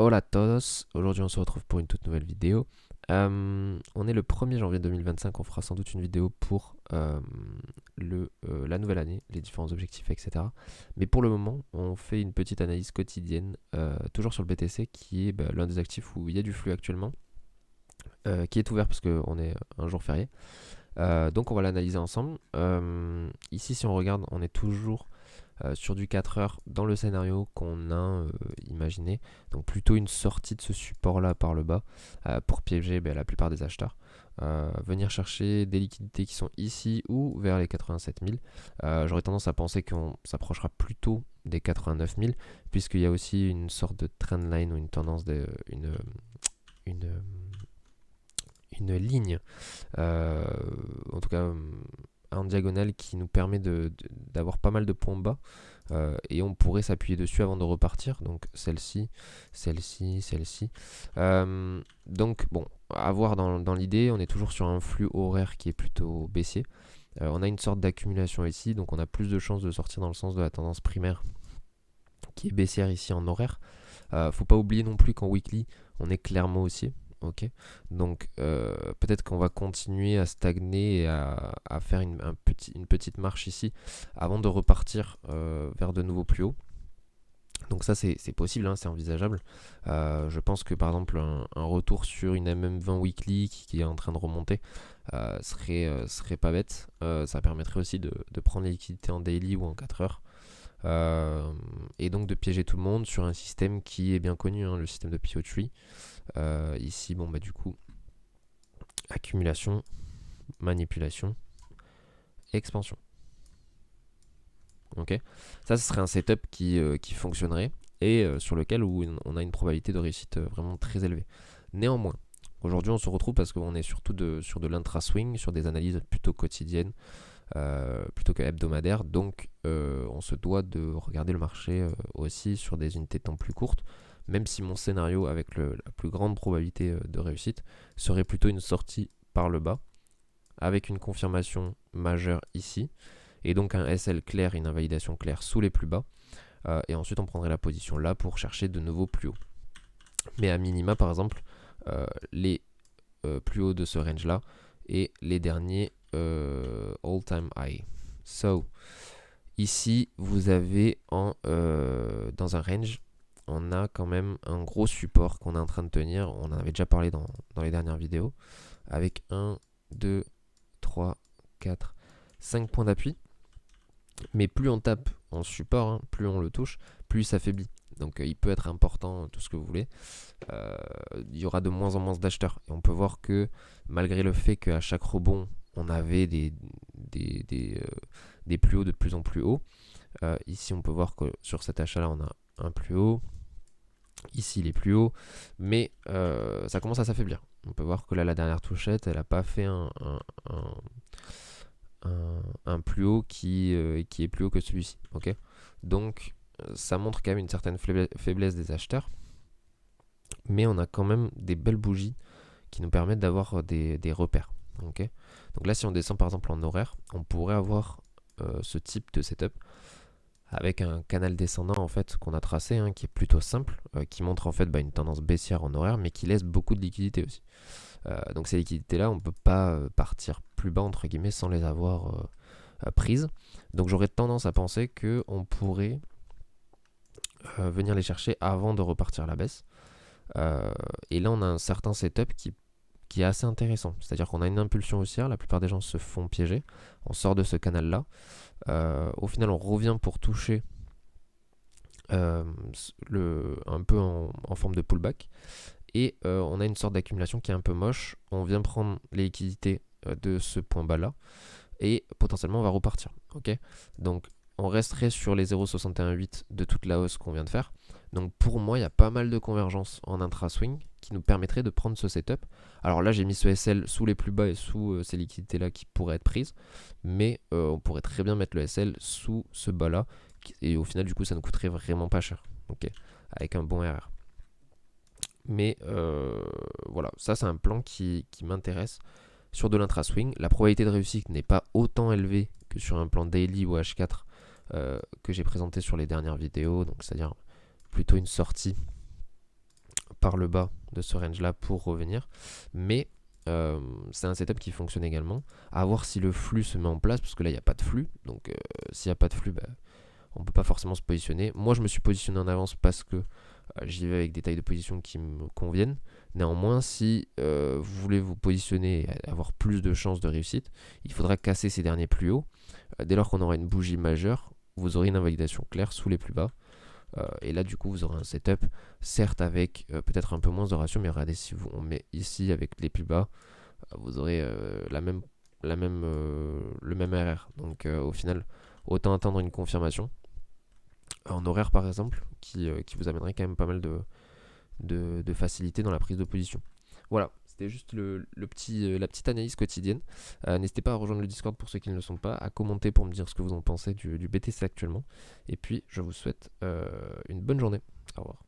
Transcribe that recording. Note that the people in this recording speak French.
Hola a todos, aujourd'hui on se retrouve pour une toute nouvelle vidéo. On est le 1er janvier 2025, on fera sans doute une vidéo pour la nouvelle année, les différents objectifs, etc. Mais pour le moment, on fait une petite analyse quotidienne, toujours sur le BTC, qui est l'un des actifs où il y a du flux actuellement, qui est ouvert parce qu'on est un jour férié. Donc on va l'analyser ensemble. Ici, si on regarde, on est toujours sur du 4 heures dans le scénario qu'on a imaginé. Donc plutôt une sortie de ce support là par le bas pour piéger la plupart des acheteurs. Venir chercher des liquidités qui sont ici ou vers les 87 000. J'aurais tendance à penser qu'on s'approchera plutôt des 89 000 puisqu'il y a aussi une sorte de trendline ou une tendance, une, une ligne, en tout cas en diagonale qui nous permet d'avoir pas mal de points bas et on pourrait s'appuyer dessus avant de repartir. Donc celle-ci, celle-ci, celle-ci. Donc bon, à voir dans l'idée, on est toujours sur un flux horaire qui est plutôt baissier. On a une sorte d'accumulation ici, donc on a plus de chances de sortir dans le sens de la tendance primaire qui est baissière ici en horaire. Faut pas oublier non plus qu'en weekly, on est clairement haussier. Ok, donc peut-être qu'on va continuer à stagner et à faire une petite marche ici avant de repartir vers de nouveaux plus hauts. Donc ça c'est possible, hein, c'est envisageable. Je pense que par exemple un retour sur une MM20 weekly qui est en train de remonter serait pas bête. Ça permettrait aussi de prendre les liquidités en daily ou en 4 heures. Et donc de piéger tout le monde sur un système qui est bien connu, hein, le système de Pio-Tree. Ici, du coup, accumulation, manipulation, expansion. Ok, ça, ce serait un setup qui fonctionnerait et sur lequel on a une probabilité de réussite vraiment très élevée. Néanmoins, aujourd'hui, on se retrouve parce qu'on est surtout sur de l'intra-swing, sur des analyses plutôt quotidiennes, plutôt que hebdomadaires. Donc, on se doit de regarder le marché aussi sur des unités de temps plus courtes. Même si mon scénario avec la plus grande probabilité de réussite serait plutôt une sortie par le bas, avec une confirmation majeure ici, et donc un SL clair, une invalidation claire sous les plus bas, et ensuite on prendrait la position là pour chercher de nouveaux plus hauts. Mais à minima, par exemple, les plus hauts de ce range là, et les derniers all-time high. So, ici, vous avez dans un range, on a quand même un gros support qu'on est en train de tenir. On en avait déjà parlé dans les dernières vidéos. Avec 1, 2, 3, 4, 5 points d'appui. Mais plus on tape en support, hein, plus on le touche, plus il s'affaiblit. Donc il peut être important, tout ce que vous voulez. Il y aura de moins en moins d'acheteurs. Et on peut voir que malgré le fait qu'à chaque rebond, on avait des plus hauts de plus en plus hauts. Ici, on peut voir que sur cet achat-là, on a un plus haut. Ici, il est plus haut. Mais ça commence à s'affaiblir. On peut voir que là, la dernière touchette, elle n'a pas fait un plus haut qui est plus haut que celui-ci. Okay, donc, ça montre quand même une certaine faiblesse des acheteurs. Mais on a quand même des belles bougies qui nous permettent d'avoir des repères. Okay, donc là, si on descend par exemple en horaire, on pourrait avoir ce type de setup avec un canal descendant en fait qu'on a tracé, hein, qui est plutôt simple, qui montre en fait une tendance baissière en horaire, mais qui laisse beaucoup de liquidités aussi. Donc ces liquidités là, on ne peut pas partir plus bas entre guillemets sans les avoir prises. Donc j'aurais tendance à penser que on pourrait venir les chercher avant de repartir à la baisse. Et là on a un certain setup qui est assez intéressant. C'est-à-dire qu'on a une impulsion haussière, la plupart des gens se font piéger, on sort de ce canal-là. Au final, on revient pour toucher un peu en forme de pullback. Et on a une sorte d'accumulation qui est un peu moche. On vient prendre les liquidités de ce point bas-là. Et potentiellement, on va repartir. Okay, donc, on resterait sur les 0,618 de toute la hausse qu'on vient de faire. Donc pour moi, il y a pas mal de convergence en intra-swing qui nous permettrait de prendre ce setup. Alors là, j'ai mis ce SL sous les plus bas et sous ces liquidités-là qui pourraient être prises. Mais on pourrait très bien mettre le SL sous ce bas-là. Et au final, du coup, ça ne coûterait vraiment pas cher. Okay, avec un bon RR. Mais voilà, ça c'est un plan qui m'intéresse. Sur de l'intra-swing, la probabilité de réussite n'est pas autant élevée que sur un plan daily ou H4 que j'ai présenté sur les dernières vidéos. Donc c'est-à-dire plutôt une sortie par le bas de ce range là pour revenir, mais c'est un setup qui fonctionne également. À voir si le flux se met en place, parce que là il n'y a pas de flux, donc s'il n'y a pas de flux, on ne peut pas forcément se positionner. Moi je me suis positionné en avance parce que j'y vais avec des tailles de position qui me conviennent. Néanmoins, si vous voulez vous positionner et avoir plus de chances de réussite, il faudra casser ces derniers plus hauts. Dès lors qu'on aura une bougie majeure, vous aurez une invalidation claire sous les plus bas. Et là, du coup, vous aurez un setup, certes avec peut-être un peu moins de ratio, mais regardez, si on met ici avec les plus bas, vous aurez le même RR. Donc, au final, autant attendre une confirmation en horaire, par exemple, qui vous amènerait quand même pas mal de facilité dans la prise de position. Voilà, c'était juste la petite analyse quotidienne. N'hésitez pas à rejoindre le Discord pour ceux qui ne le sont pas, à commenter pour me dire ce que vous en pensez du BTC actuellement. Et puis, je vous souhaite une bonne journée. Au revoir.